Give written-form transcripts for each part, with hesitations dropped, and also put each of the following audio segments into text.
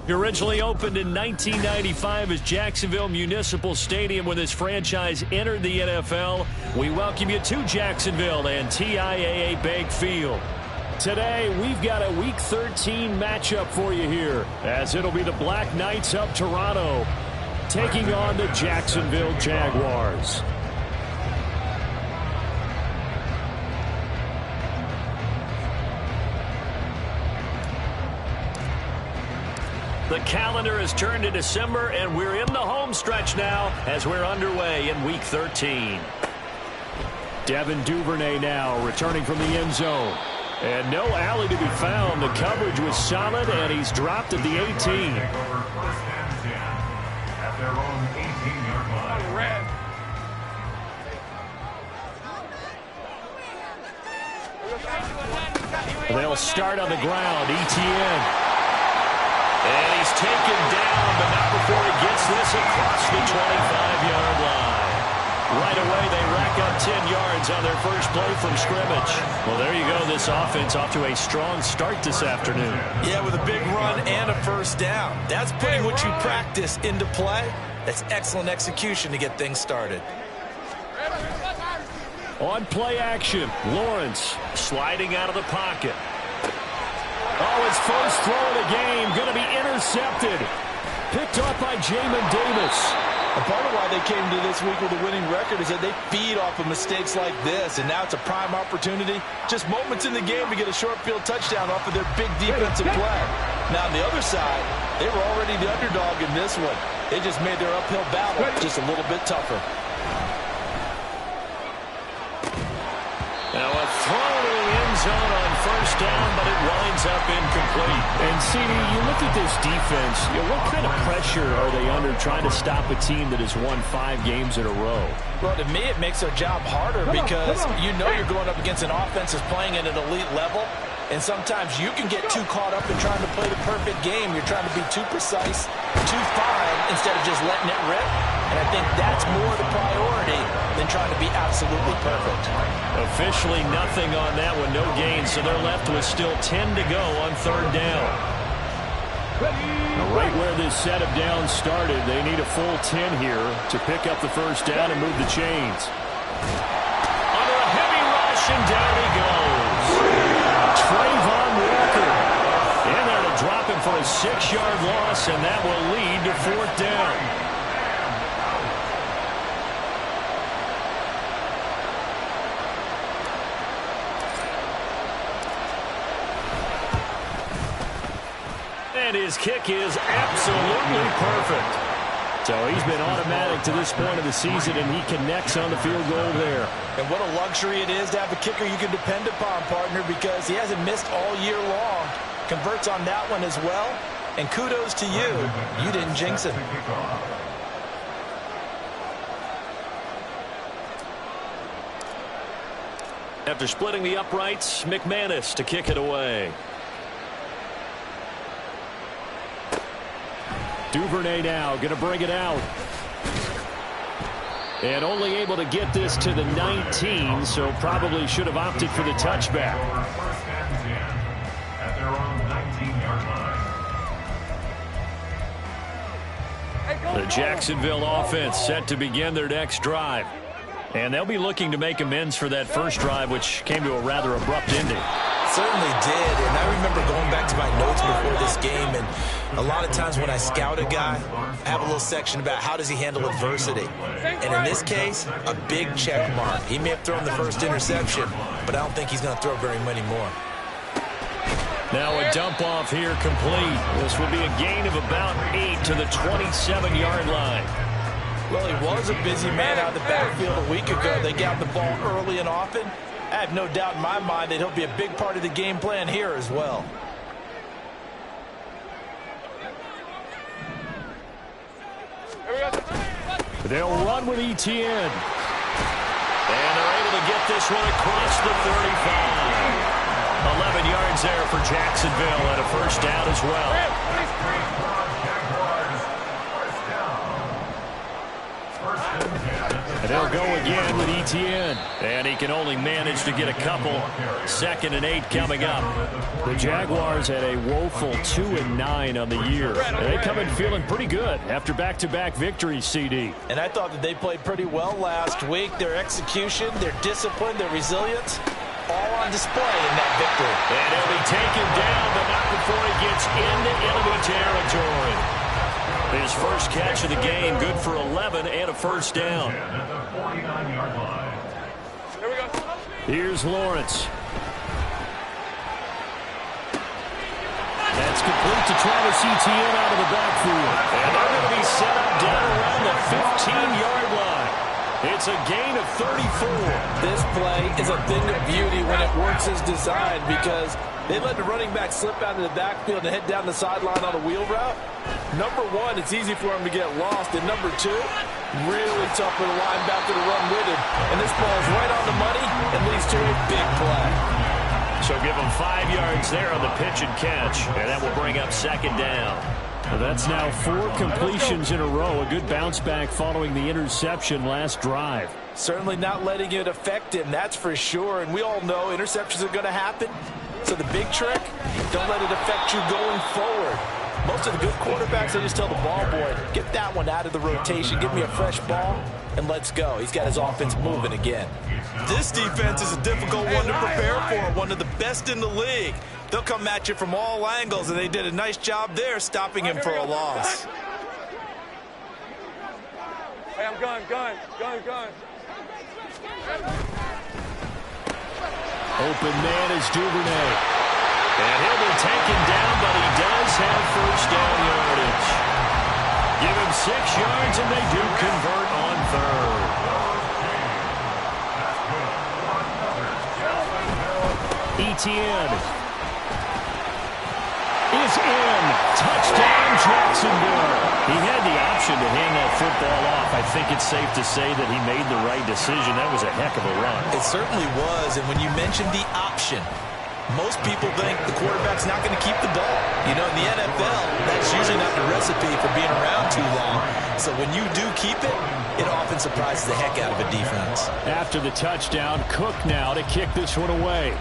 He originally opened in 1995 as Jacksonville Municipal Stadium when this franchise entered the NFL. We welcome you to Jacksonville and TIAA Bank Field. Today, we've got a Week 13 matchup for you here, as it'll be the Black Knights of Toronto taking on the Jacksonville Jaguars. The calendar has turned to December, and we're in the home stretch now as we're underway in Week 13. Devin Duvernay now returning from the end zone. And no alley to be found. The coverage was solid, and he's dropped at the 18. They'll start on the ground. Etienne. And he's taken down, but not before he gets this across the 25-yard line. Right away, they rack up 10 yards on their first play from scrimmage. Well, there you go. This offense off to a strong start this afternoon. Yeah, with a big run and a first down. That's putting what you practice into play. That's excellent execution to get things started. On play action, Lawrence sliding out of the pocket. Oh, his first throw of the game going to be intercepted. Picked off by Jamin Davis. A part of why they came to this week with a winning record is that they feed off of mistakes like this, and now it's a prime opportunity. Just moments in the game to get a short field touchdown off of their big defensive play. Now, on the other side, they were already the underdog in this one. They just made their uphill battle just a little bit tougher. Now a throw to the end zone on first down, but it winds up incomplete. And, CD, you look at this defense, what kind of pressure are they under trying to stop a team that has won 5 games in a row? Well, to me, it makes their job harder because you know you're going up against an offense that's playing at an elite level, and sometimes you can get too caught up in trying to play the perfect game. You're trying to be too precise, too fine, instead of just letting it rip. And I think that's more the priority than trying to be absolutely perfect. Officially nothing on that one, no gain, so they're left with still 10 to go on third down. Right where this set of downs started, they need a full 10 here to pick up the first down and move the chains. Under a heavy rush, and down he goes. Trayvon Walker in there to drop him for a 6-yard loss, and that will lead to fourth down. And his kick is absolutely perfect. So he's been automatic to this point of the season, and he connects on the field goal there. And what a luxury it is to have a kicker you can depend upon, partner, because he hasn't missed all year long. Converts on that one as well. And kudos to you. You didn't jinx it. After splitting the uprights, McManus to kick it away. Duvernay now going to bring it out. And only able to get this to the 19, so probably should have opted for the touchback. At their own 19-yard line. The Jacksonville offense set to begin their next drive. And they'll be looking to make amends for that first drive, which came to a rather abrupt ending. Certainly did, and I remember going back to my notes before this game, and a lot of times when I scout a guy, I have a little section about how does he handle adversity. And in this case, a big check mark. He may have thrown the first interception, but I don't think he's going to throw very many more. Now a dump off here complete. This will be a gain of about 8 to the 27-yard line. Well, he was a busy man out of the backfield a week ago. They got the ball early and often. I have no doubt in my mind that he'll be a big part of the game plan here as well. They'll run with Etienne. And they're able to get this one across the 35. 11 yards there for Jacksonville and a first down as well. And they'll go again with Etienne. And he can only manage to get a couple. 2nd and 8 coming up. The Jaguars had a woeful 2-9 on the year. And they come in feeling pretty good after back-to-back victories, CD. And I thought that they played pretty well last week. Their execution, their discipline, their resilience, all on display in that victory. And he'll be taken down, but not before he gets into enemy territory. His first catch of the game, good for 11 and a first down. Here we go. Here's Lawrence. That's complete to Travis Etienne out of the backfield. And they're going to be set up down around the 15-yard line. It's a gain of 34. This play is a thing of beauty when it works as designed because they let the running back slip out of the backfield and head down the sideline on a wheel route. Number one, it's easy for him to get lost. And number two, really tough for the linebacker to run with him. And this ball is right on the money and leads to a big play. So give him 5 yards there on the pitch and catch. And that will bring up 2nd down. Well, that's now 4 completions in a row. A good bounce back following the interception last drive. Certainly not letting it affect him, that's for sure. And we all know interceptions are going to happen. So the big trick, don't let it affect you going forward. Most of the good quarterbacks, they just tell the ball boy, get that one out of the rotation, give me a fresh ball, and let's go. He's got his offense moving again. This defense is a difficult one to prepare for, one of the best in the league. They'll come at you from all angles, and they did a nice job there stopping him for a loss. Hey, I'm going. Open man is Duvernay. And he'll be taken down, but he does have first down yardage. Give him 6 yards, and they do convert on 3rd. Etienne is in. Touchdown, Jacksonville. He had the option to hand that football off. I think it's safe to say that he made the right decision. That was a heck of a run. It certainly was, and when you mentioned the option, most people think the quarterback's not going to keep the ball. You know, in the NFL, that's usually not the recipe for being around too long. So when you do keep it, it often surprises the heck out of a defense. After the touchdown, Cook now to kick this one away.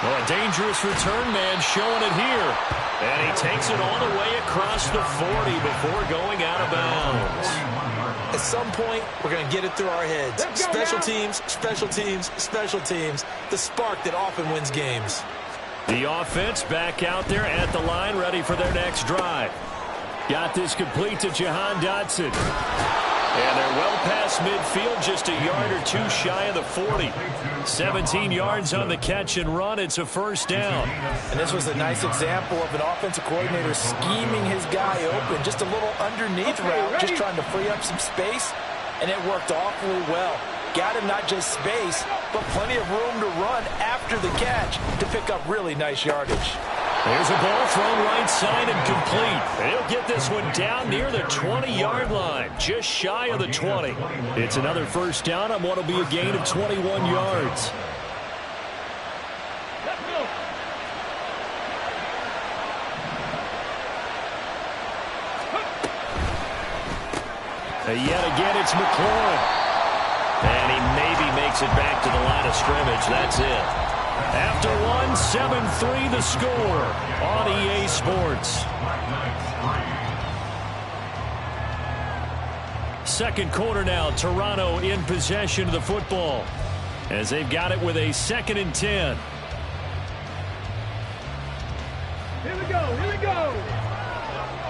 Well, a dangerous return man showing it here. And he takes it all the way across the 40 before going out of bounds. At some point, we're going to get it through our heads. Special teams, special teams, special teams. The spark that often wins games. The offense back out there at the line, ready for their next drive. Got this complete to Jahan Dotson. And they're well past midfield, just a yard or two shy of the 40. 17 yards on the catch and run. It's a first down. And this was a nice example of an offensive coordinator scheming his guy open. Just a little underneath route, just trying to free up some space. And it worked awfully well. Got him not just space, but plenty of room to run after the catch to pick up really nice yardage. There's a ball thrown right side and complete. He'll get this one down near the 20-yard line, just shy of the 20. It's another first down on what will be a gain of 21 yards. And yet again, it's McLaurin. And he maybe makes it back to the line of scrimmage. That's it. After one, 7-3 the score on EA Sports. Second quarter now, Toronto in possession of the football as they've got it with a 2nd and 10. Here we go.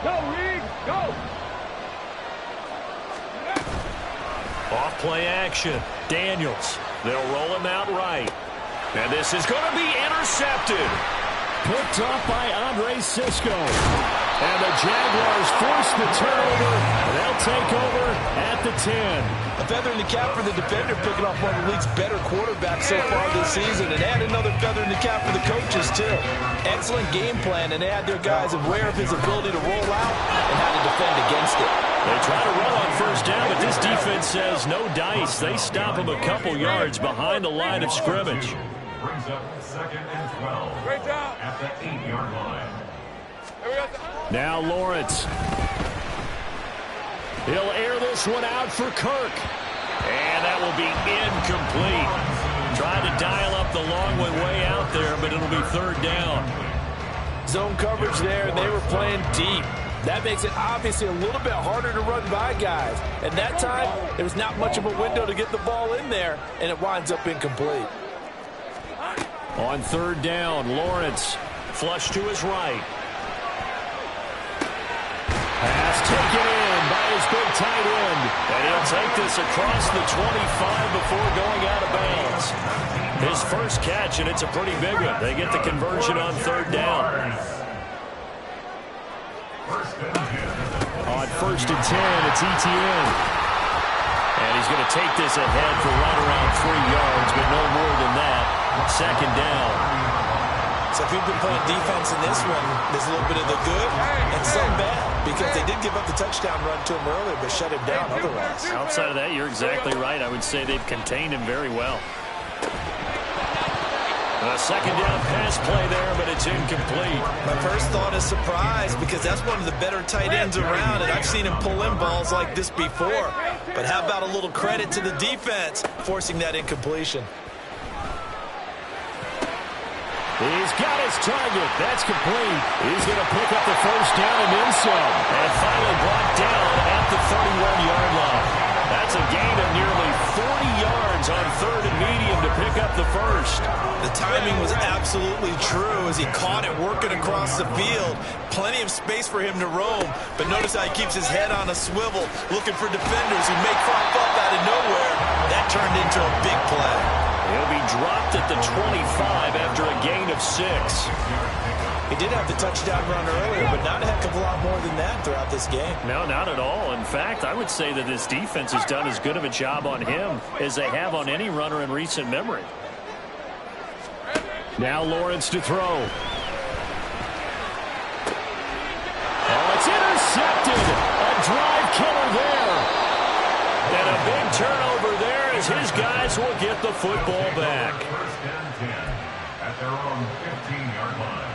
Go, Reed, go. Off play action. Daniels. They'll roll him out right. And this is going to be intercepted. Picked off by Andre Sisco. And the Jaguars force the turnover. They'll take over at the 10. A feather in the cap for the defender, picking off one of the league's better quarterbacks so far this season. And add another feather in the cap for the coaches, too. Excellent game plan, and they had their guys aware of his ability to roll out and how to defend against it. They try to run on first down, but this defense says no dice. They stop him a couple yards behind the line of scrimmage. brings up 2nd and 12. Great job. At the 8-yard line. Now Lawrence. He'll air this one out for Kirk. And that will be incomplete. Trying to dial up the long way out there, but it'll be 3rd down. Zone coverage there, and they were playing deep. That makes it obviously a little bit harder to run by guys. And that time, there was not much of a window to get the ball in there, and it winds up incomplete. On 3rd down, Lawrence flush to his right. Pass taken in by his big tight end. And he'll take this across the 25 before going out of bounds. His first catch, and it's a pretty big one. They get the conversion on 3rd down. On 1st and 10, it's Etienne. And he's going to take this ahead for right around 3 yards, but no more than that. 2nd down. So if you've been playing defense in this one, there's a little bit of the good and some bad, because they did give up the touchdown run to him earlier, but shut him down otherwise. Outside of that, you're exactly right. I would say they've contained him very well. A 2nd down pass play there, but it's incomplete. My first thought is surprise, because that's one of the better tight ends around, and I've seen him pull in balls like this before. But how about a little credit to the defense forcing that incompletion? He's got his target. That's complete. He's going to pick up the 1st down and then some. And finally brought down at the 31-yard line. That's a gain of nearly 40 yards on 3rd and medium to pick up the 1st. The timing was absolutely true as he caught it working across the field. Plenty of space for him to roam, but notice how he keeps his head on a swivel, looking for defenders who may crop up out of nowhere. That turned into a big play. He'll be dropped at the 25 after a gain of 6. He did have the touchdown run earlier, but not a heck of a lot more than that throughout this game. No, not at all. In fact, I would say that this defense has done as good of a job on him as they have on any runner in recent memory. Now Lawrence to throw. Oh, it's intercepted. A drive killer there. And a big turnover there as his guys will get the football back. 1st and 10 at their own 15-yard line.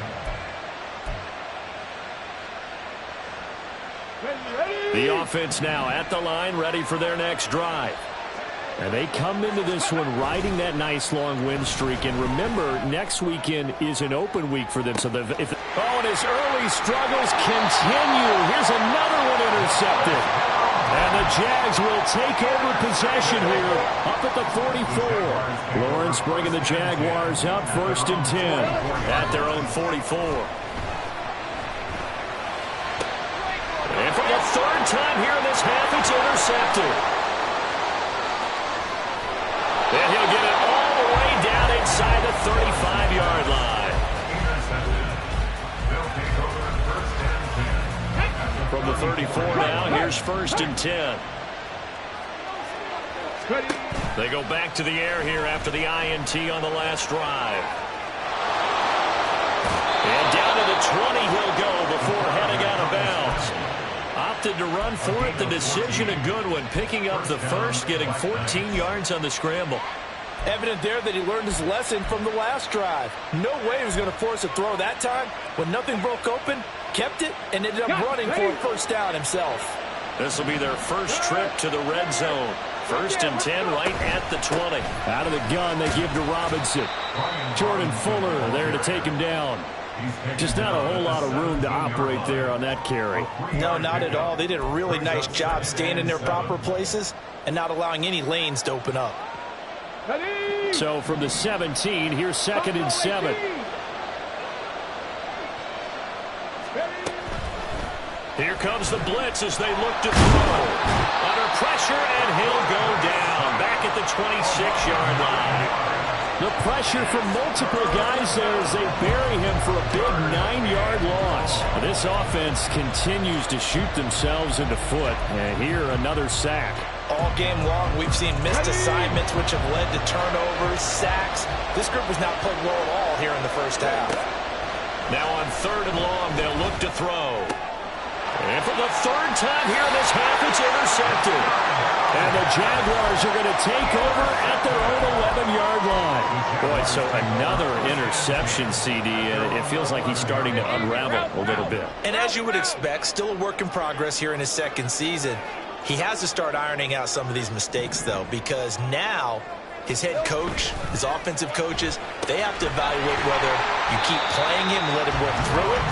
The offense now at the line, ready for their next drive. And they come into this one riding that nice long win streak. And remember, next weekend is an open week for them. So and his early struggles continue. Here's another one intercepted. And the Jags will take over possession here up at the 44. Lawrence bringing the Jaguars up 1st and 10 at their own 44. And for the 3rd time here in this half, it's intercepted. And he'll get it all the way down inside the 35-yard line. From the 34 now, here's 1st and 10. They go back to the air here after the INT on the last drive. And down to the 20 he'll go before heading out of bounds. Opted to run for it. The decision a good one. Picking up the 1st, getting 14 yards on the scramble. Evident there that he learned his lesson from the last drive. No way he was going to force a throw that time. When nothing broke open, kept it, and ended up running for a 1st down himself. This will be their first trip to the red zone. 1st and 10 right at the 20. Out of the gun, they give to Robinson. Jordan Fuller there to take him down. Just not a whole lot of room to operate there on that carry. No, not at all. They did a really nice job staying in their proper places and not allowing any lanes to open up. So from the 17, here's 2nd and 7. Here comes the blitz as they look to throw. Under pressure, and he'll go down. Back at the 26-yard line. The pressure from multiple guys there as they bury him for a big 9-yard loss. This offense continues to shoot themselves in the foot. And here, another sack. All game long, we've seen missed assignments, which have led to turnovers, sacks. This group has not played well at all here in the 1st half. Now on 3rd and long, they'll look to throw. And for the 3rd time here in this half, it's intercepted. And the Jaguars are going to take over at their own 11-yard line. Boy, so another interception, CD, and it feels like he's starting to unravel a little bit. And as you would expect, still a work in progress here in his second season. He has to start ironing out some of these mistakes, though, because now his head coach, his offensive coaches, they have to evaluate whether you keep playing him and let him work through it,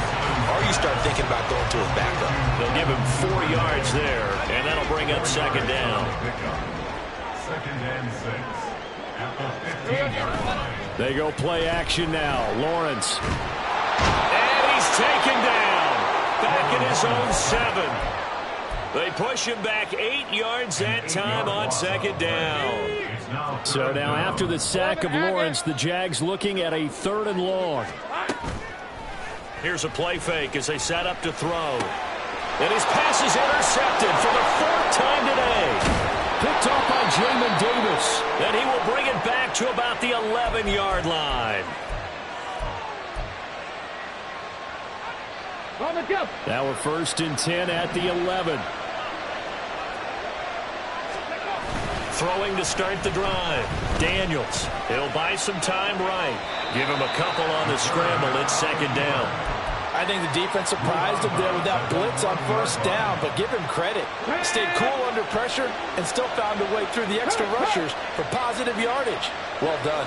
or you start thinking about going to his backup. They'll give him 4 yards there, and that'll bring up second down. Second and 6 at the 15-yard line. They go play action now. Lawrence. And he's taken down. Back at his own 7. They push him back 8 yards that time on second down. So now after the sack of Lawrence, the Jags looking at a 3rd and long. Here's a play fake as they set up to throw. And his pass is intercepted for the 4th time today. Picked off by Jamin Davis. And he will bring it back to about the 11-yard line. Now we're 1st and 10 at the 11. Throwing to start the drive. Daniels. He'll buy some time right. Give him a couple on the scramble. It's second down. I think the defense surprised him there with that blitz on 1st down, but give him credit. Stayed cool under pressure and still found a way through the extra rushers for positive yardage. Well done.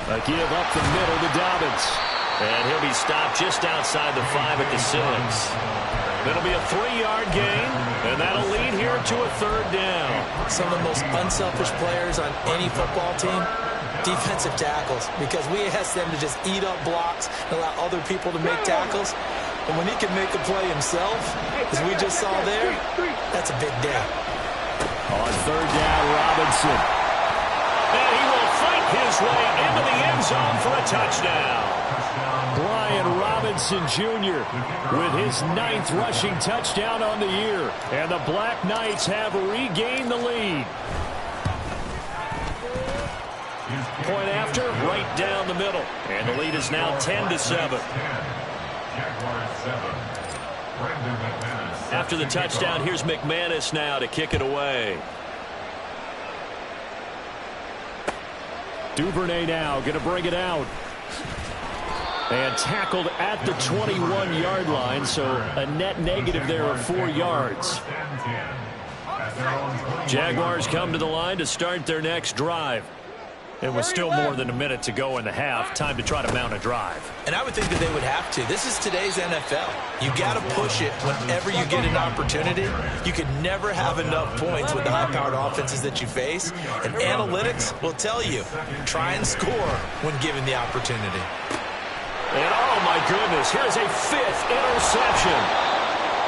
A give up the middle to Dobbins. And he'll be stopped just outside the 5 at the 6. It'll be a 3-yard gain, and that'll lead here to a 3rd down. Some of the most unselfish players on any football team, defensive tackles, because we ask them to just eat up blocks and allow other people to make tackles. And when he can make a play himself, as we just saw there, that's a big day. On 3rd down, Robinson. And he will fight his way into the end zone for a touchdown. Brian Robinson Jr. with his 9th rushing touchdown on the year. And the Black Knights have regained the lead. Point after, right down the middle. And the lead is now 10-7. After the touchdown, here's McManus now to kick it away. Duvernay now going to bring it out. And tackled at the 21-yard line, so a net negative there of 4 yards. Jaguars come to the line to start their next drive. And with still more than a minute to go in the half, time to try to mount a drive. And I would think that they would have to. This is today's NFL. You got to push it whenever you get an opportunity. You could never have enough points with the high-powered offenses that you face. And analytics will tell you, try and score when given the opportunity. And oh my goodness, here's a 5th interception.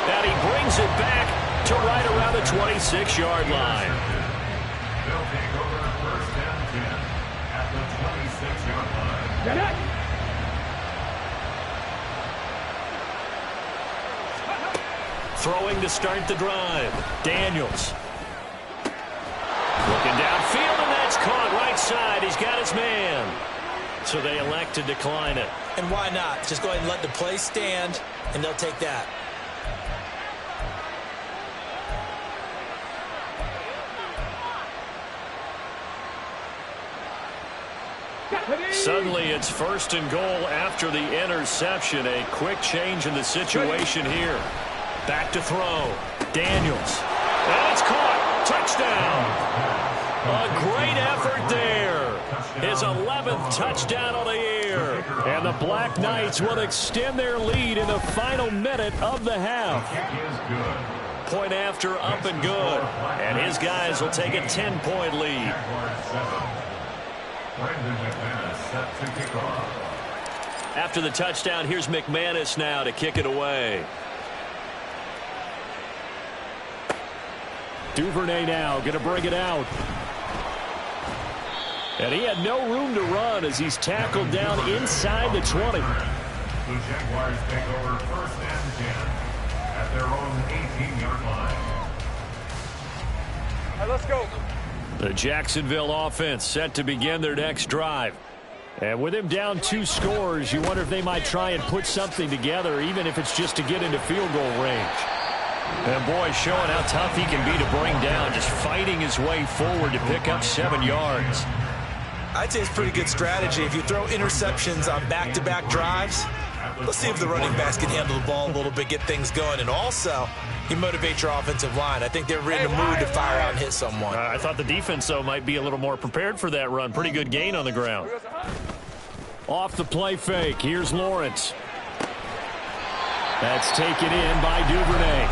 And he brings it back to right around the 26-yard line. They'll take over 1st and 10 at the 26-yard line. Throwing to start the drive. Daniels. Looking downfield, and that's caught right side. He's got his man. So they elect to decline it. And why not? Just go ahead and let the play stand, and they'll take that. Suddenly it's 1st and goal after the interception. A quick change in the situation here. Back to throw. Daniels. And it's caught. Touchdown. A great effort there. His 11th touchdown on the year. And the Black Knights will extend their lead in the final minute of the half. Point after, up and good. And his guys will take a 10-point lead. After the touchdown, here's McManus now to kick it away. Duvernay now going to bring it out. And he had no room to run as he's tackled down inside the 20. The Jaguars take over 1st and 10 at their own 18-yard line. All right, let's go. The Jacksonville offense set to begin their next drive. And with him down 2 scores, you wonder if they might try and put something together, even if it's just to get into field goal range. And boy, showing how tough he can be to bring down, just fighting his way forward to pick up 7 yards. I'd say it's pretty good strategy. If you throw interceptions on back-to-back drives, let's see if the running backs can handle the ball a little bit, get things going. And also, you motivate your offensive line. I think they're really in the mood to fire out and hit someone. I thought the defense, though, might be a little more prepared for that run. Pretty good gain on the ground. Off the play fake, here's Lawrence. That's taken in by Duvernay.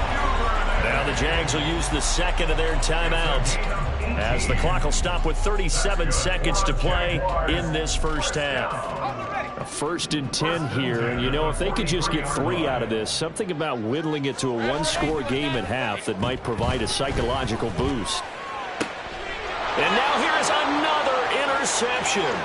Now the Jags will use the second of their timeouts as the clock will stop with 37 seconds to play in this first half. A 1st and 10 here, and you know, if they could just get 3 out of this, something about whittling it to a one-score game at half that might provide a psychological boost. And now here is another interception.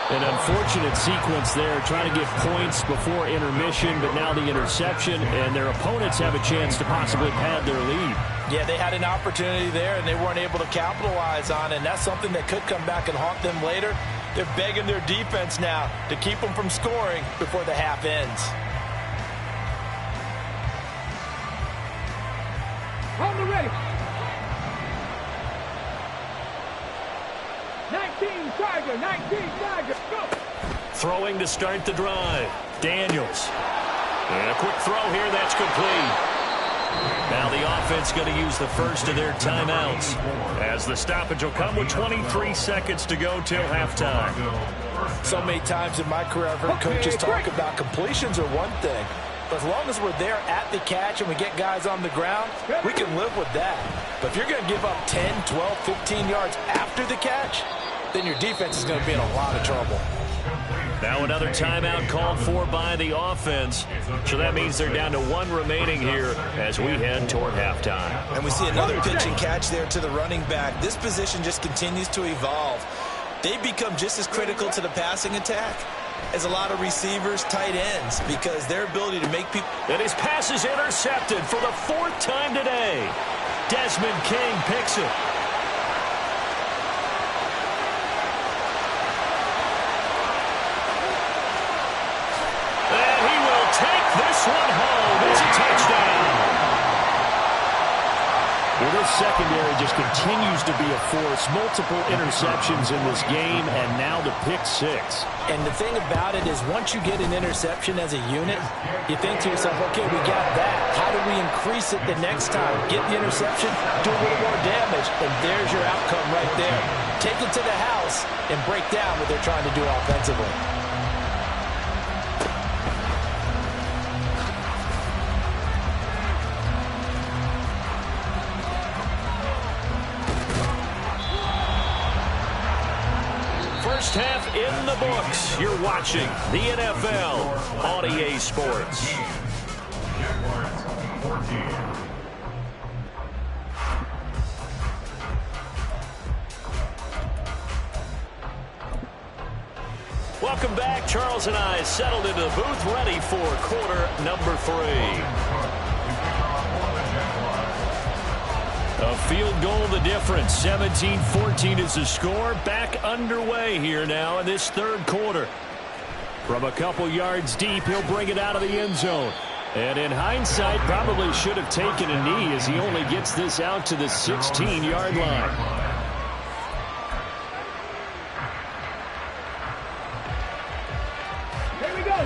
An unfortunate sequence there, trying to get points before intermission, but now the interception, and their opponents have a chance to possibly pad their lead. Yeah, they had an opportunity there, and they weren't able to capitalize on it, and that's something that could come back and haunt them later. They're begging their defense now to keep them from scoring before the half ends. On the ready. 19 Tiger, go! Throwing to start the drive. Daniels. And a quick throw here, that's complete. Now the offense going to use the first of their timeouts as the stoppage will come with 23 seconds to go till halftime. So many times in my career I've heard coaches talk about completions are one thing, but as long as we're there at the catch and we get guys on the ground, we can live with that. But if you're going to give up 10, 12, 15 yards after the catch, then your defense is going to be in a lot of trouble. Now another timeout called for by the offense. So that means they're down to 1 remaining here as we head toward halftime. And we see another pitch and catch there to the running back. This position just continues to evolve. They become just as critical to the passing attack as a lot of receivers, tight ends, because their ability to make people... And his pass is intercepted for the 4th time today. Desmond King picks it. This one home. It's a touchdown. Well, this secondary just continues to be a force. Multiple interceptions in this game, and now the pick 6. And the thing about it is once you get an interception as a unit, you think to yourself, okay, we got that. How do we increase it the next time? Get the interception, do a little more damage, and there's your outcome right there. Take it to the house and break down what they're trying to do offensively. First half in the books. You're watching the NFL on EA Sports. Welcome back. Charles and I settled into the booth, ready for quarter number 3. A field goal the difference. 17-14 is the score. Back underway here now in this 3rd quarter. From a couple yards deep, he'll bring it out of the end zone. And in hindsight, probably should have taken a knee as he only gets this out to the 16-yard line.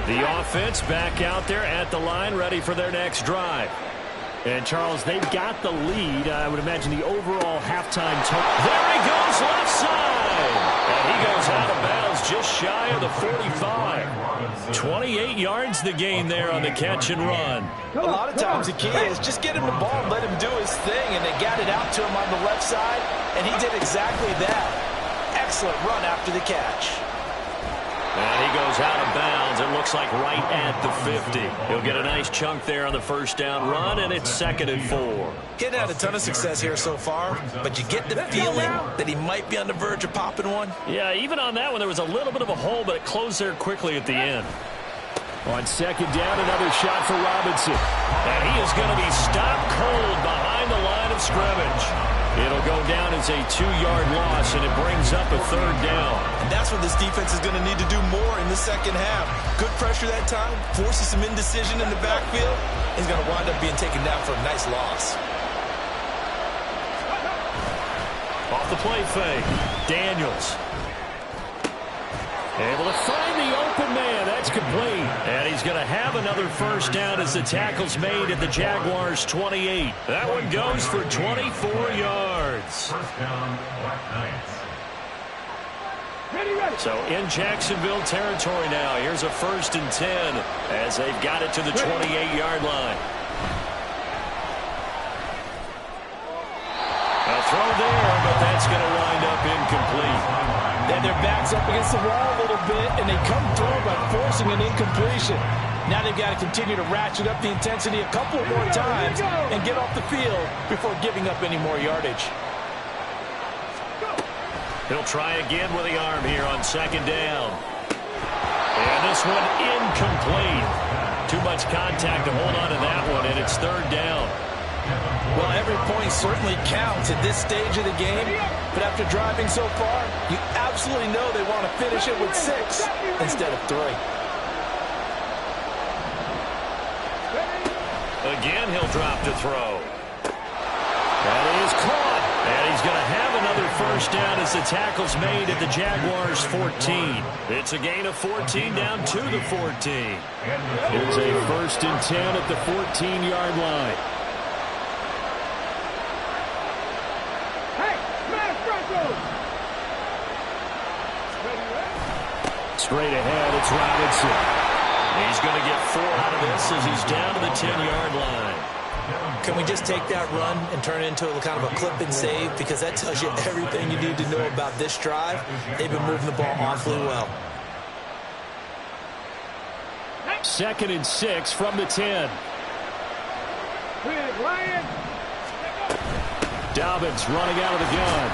The offense back out there at the line, ready for their next drive. And, Charles, they've got the lead. I would imagine the overall halftime total. There he goes, left side. And he goes out of bounds just shy of the 45. 28 yards the gain there on the catch and run. A lot of times the key is just get him the ball and let him do his thing. And they got it out to him on the left side, and he did exactly that. Excellent run after the catch. And he goes out of bounds. It looks like right at the 50. He'll get a nice chunk there on the first down run, and it's 2nd and 4. He hadn't had a ton of success here so far, but you get the feeling that he might be on the verge of popping one. Yeah, even on that one, there was a little bit of a hole, but it closed there quickly at the end. On 2nd down, another shot for Robinson. And he is going to be stopped cold behind the line of scrimmage. It'll go down as a 2-yard loss, and it brings up a 3rd down. And that's what this defense is going to need to do more in the second half. Good pressure that time, forces some indecision in the backfield, He's going to wind up being taken down for a nice loss. Off the play fake. Daniels. Able to find the open man. That's complete. And he's going to have another first down as the tackle's made at the Jaguars' 28. That one goes for 24 yards. First down, Black Knights. So in Jacksonville territory now. Here's a 1st and 10 as they've got it to the 28-yard line. A throw there, but that's going to wind up incomplete. Then their back's up against the wall a little bit, and they come through by forcing an incompletion. Now they've got to continue to ratchet up the intensity a couple more times and get off the field before giving up any more yardage. He'll try again with the arm here on 2nd down. And this one incomplete. Too much contact to hold on to that one, and it's 3rd down. Well, every point certainly counts at this stage of the game, but after driving so far, you absolutely know they want to finish it with 6 instead of 3. Again, he'll drop to throw. That is caught. And he's going to have another first down as the tackle's made at the Jaguars' 14. It's a gain of 14 down to the 14. Here's a 1st and 10 at the 14-yard line. Straight ahead, it's Robinson. He's going to get 4 out of this as he's down to the 10-yard line. Can we just take that run and turn it into a kind of a clip and save? Because that tells you everything you need to know about this drive. They've been moving the ball awfully well. 2nd and 6 from the 10. Dobbins running out of the gun.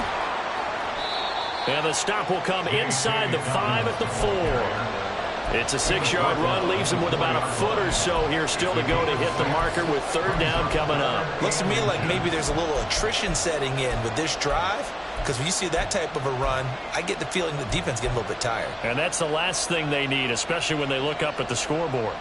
And the stop will come inside the 5 at the 4. It's a 6-yard run, leaves him with about a foot or so here still to go to hit the marker with 3rd down coming up. Looks to me like maybe there's a little attrition setting in with this drive, because when you see that type of a run, I get the feeling the defense getting a little bit tired. And that's the last thing they need, especially when they look up at the scoreboard.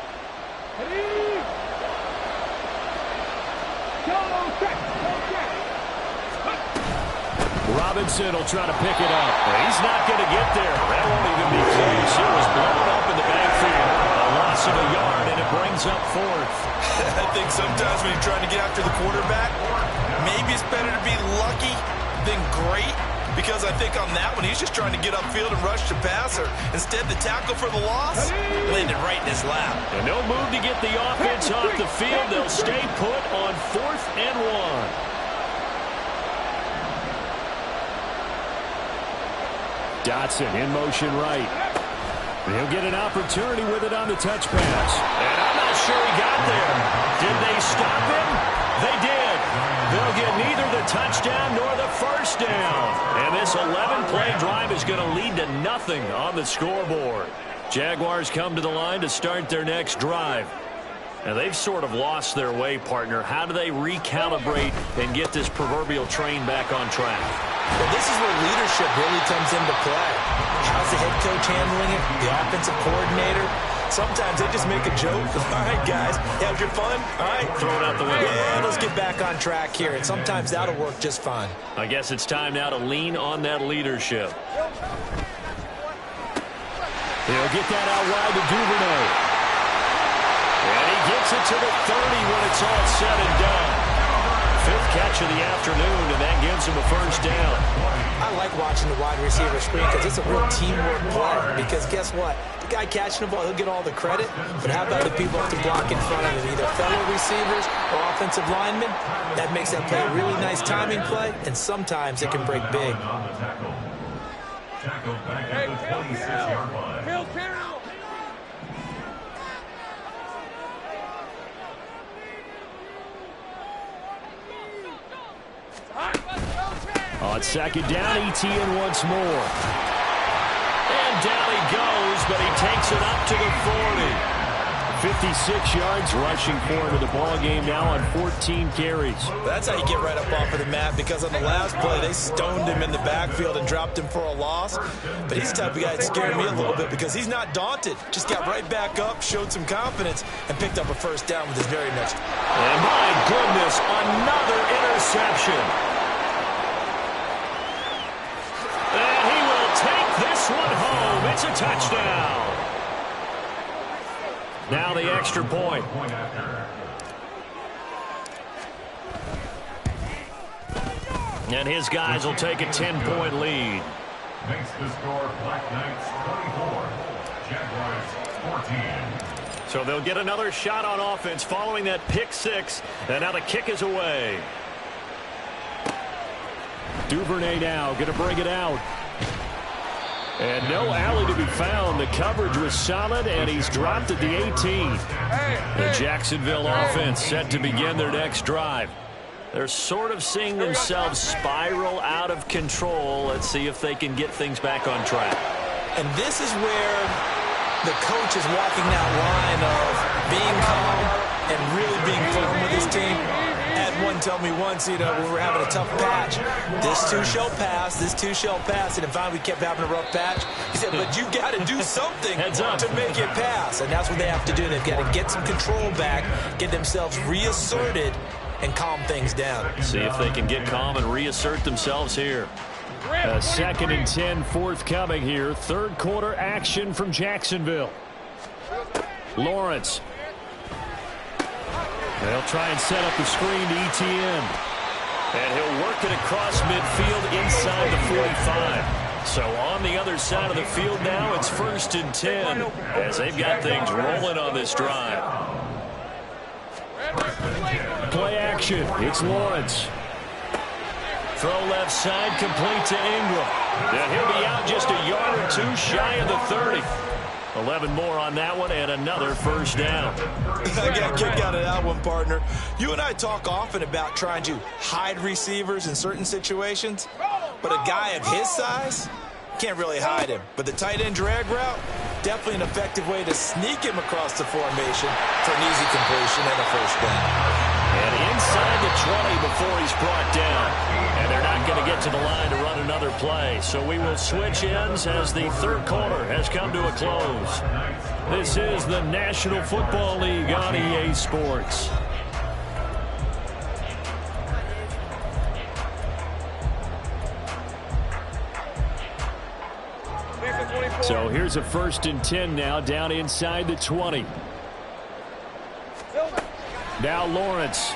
Robinson will try to pick it up. He's not going to get there. That won't even be close. He was blown up in the backfield. A loss of a yard, and it brings up 4th. I think sometimes when you're trying to get after the quarterback, maybe it's better to be lucky than great, because I think on that one, he's just trying to get upfield and rush the passer. Instead, the tackle for the loss landed right in his lap. And no move to get the offense off the field. They'll stay put on 4th and 1. Dotson in motion right. He'll get an opportunity with it on the touch pass. And I'm not sure he got there. Did they stop him? They did. They'll get neither the touchdown nor the first down. And this 11-play drive is going to lead to nothing on the scoreboard. Jaguars come to the line to start their next drive. Now, they've sort of lost their way, partner. How do they recalibrate and get this proverbial train back on track? Well, this is where leadership really comes into play. How's the head coach handling it? The offensive coordinator? Sometimes they just make a joke. All right, guys, have your fun? All right. Throw it out the window. Yeah, let's get back on track here. And sometimes that'll work just fine. I guess it's time now to lean on that leadership. He'll get that out wide to Duvernay. And he gets it to the 30 when it's all said and done. 5th catch of the afternoon, and that gives him a first down. I like watching the wide receiver screen because it's a real teamwork play. Because guess what? The guy catching the ball, he'll get all the credit. But how about the people up to block in front of him, either fellow receivers or offensive linemen? That makes that play a really nice timing play, and sometimes it can break big. Tackle back at the 26-yard line. On 2nd down, ETN once more. And down he goes, but he takes it up to the 40. 56 yards rushing for him in the ball game now on 14 carries. That's how you get right up off of the mat, because on the last play, they stoned him in the backfield and dropped him for a loss. But he's the type of guy that scared me a little bit because he's not daunted. Just got right back up, showed some confidence, and picked up a first down with his very next. And my goodness, another interception. And he will take this one home. It's a touchdown. Now the extra point. And his guys will take a 10-point lead. Makes the score Black Knights 24, Jaguars 14. So they'll get another shot on offense following that pick six. And now the kick is away. Duvernay now going to bring it out. And no alley to be found. The coverage was solid, and he's dropped at the 18. The Jacksonville offense set to begin their next drive. They're sort of seeing themselves spiral out of control. Let's see if they can get things back on track. And this is where the coach is walking that line of being calm and really being firm with his team. Had one tell me once, you know, we were having a tough patch. This too shall pass. This too shall pass. And finally we kept having a rough patch. He said, but you got to do something to make it pass. And that's what they have to do. They've got to get some control back, get themselves reasserted, and calm things down. See if they can get calm and reassert themselves here. A 2nd and 10 forthcoming here. Third quarter action from Jacksonville. Lawrence. They'll try and set up the screen to ETN. And he'll work it across midfield inside the 45. So on the other side of the field now, it's 1st and 10 as they've got things rolling on this drive. Play action. It's Lawrence. Throw left side, complete to Ingram. And he'll be out just a yard or two shy of the 30. 11 more on that one, and another first down. I got a kick out of that one, partner. You and I talk often about trying to hide receivers in certain situations, but a guy of his size can't really hide him. But the tight end drag route, definitely an effective way to sneak him across the formation for an easy completion and a first down. And inside the 20 before he's brought down. And they're not going to get to the line to run another play. So we will switch ends as the third quarter has come to a close. This is the National Football League on EA Sports. So here's a 1st and 10 now down inside the 20. Now Lawrence.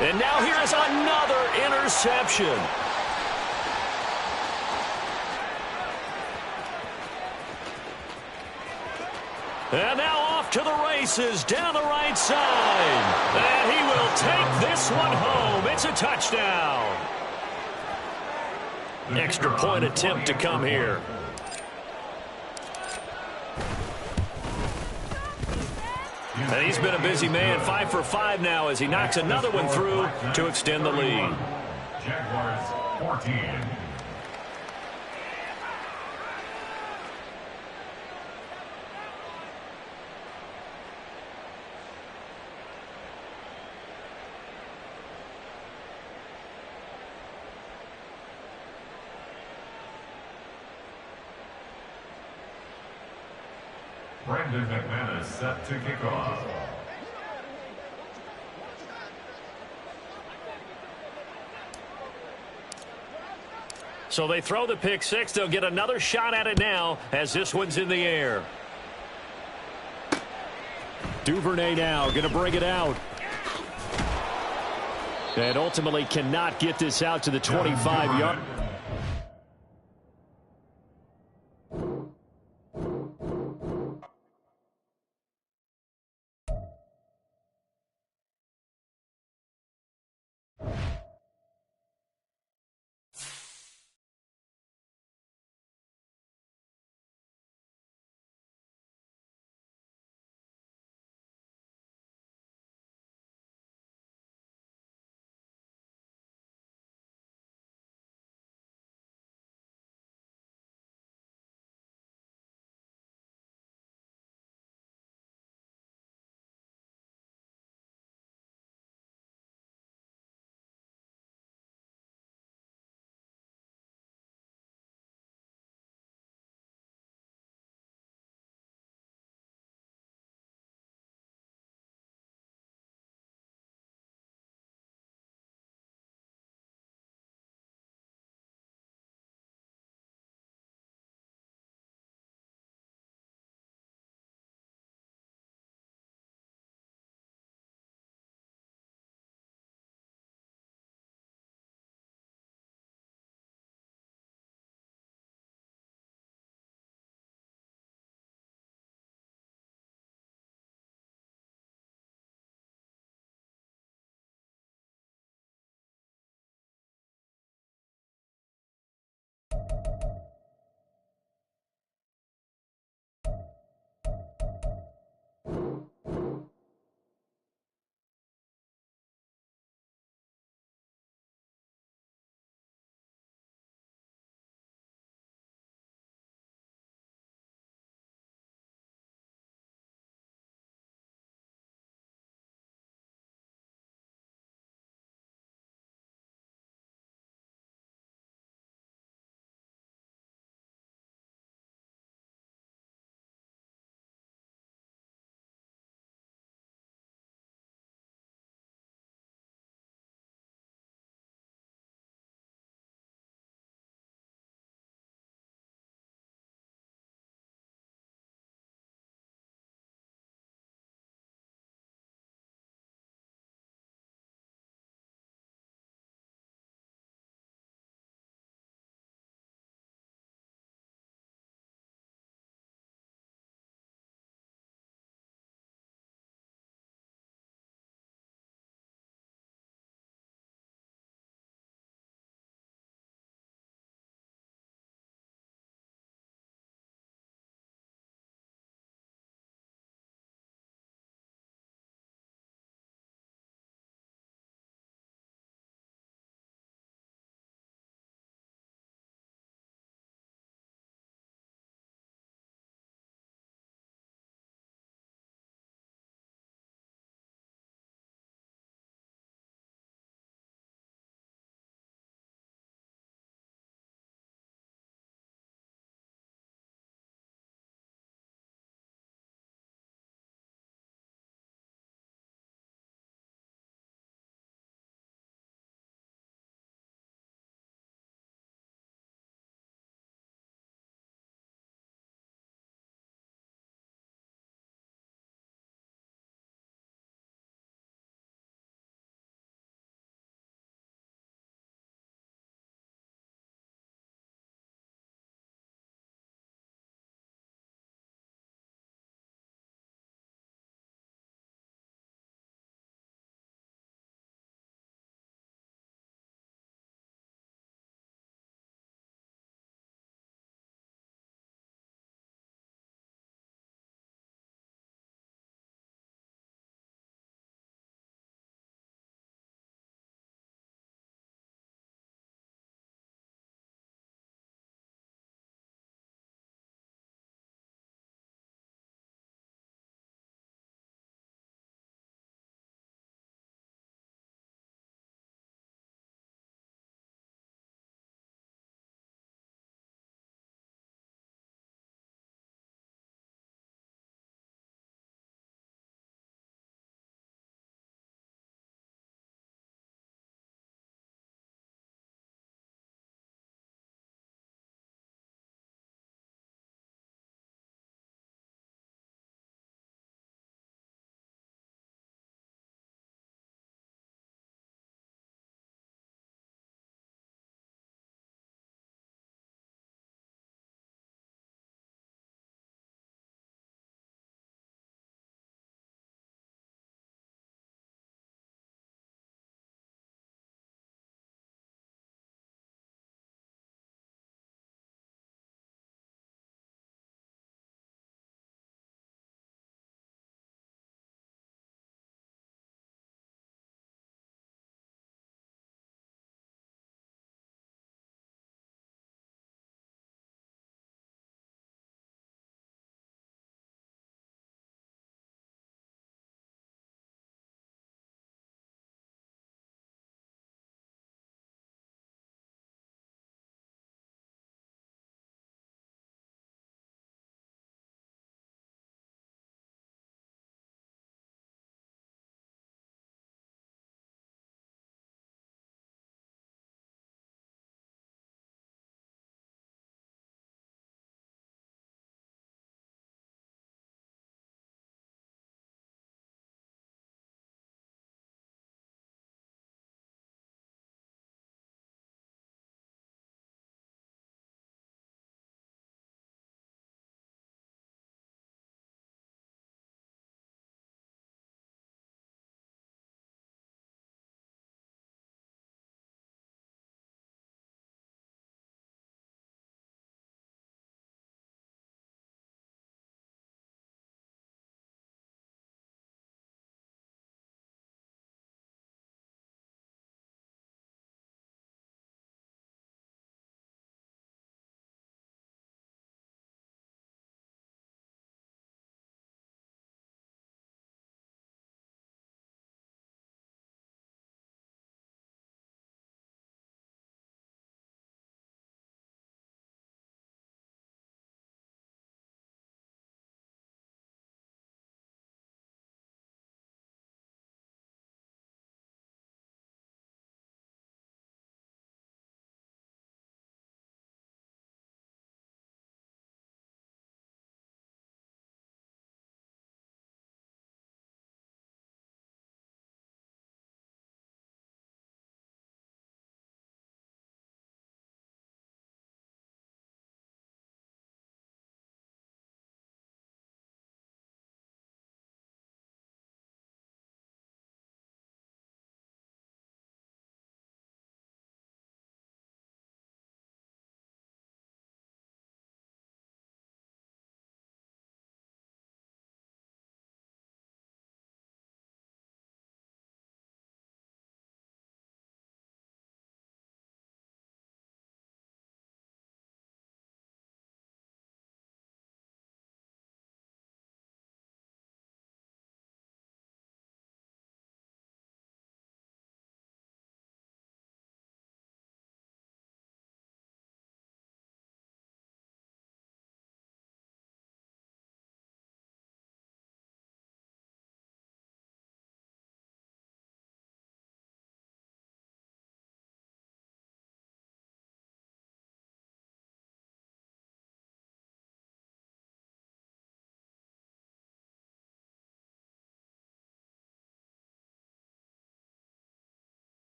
And now here's another interception. And now off to the races down the right side. And he will take this one home. It's a touchdown. Extra point attempt to come here. And he's been a busy man, 5 for 5 now as he knocks another one through to extend the lead. Jaguars 14. Brandon McManus set to kick off. So they throw the pick six. They'll get another shot at it now as this one's in the air. Duvernay now going to bring it out. And ultimately cannot get this out to the 25-yard.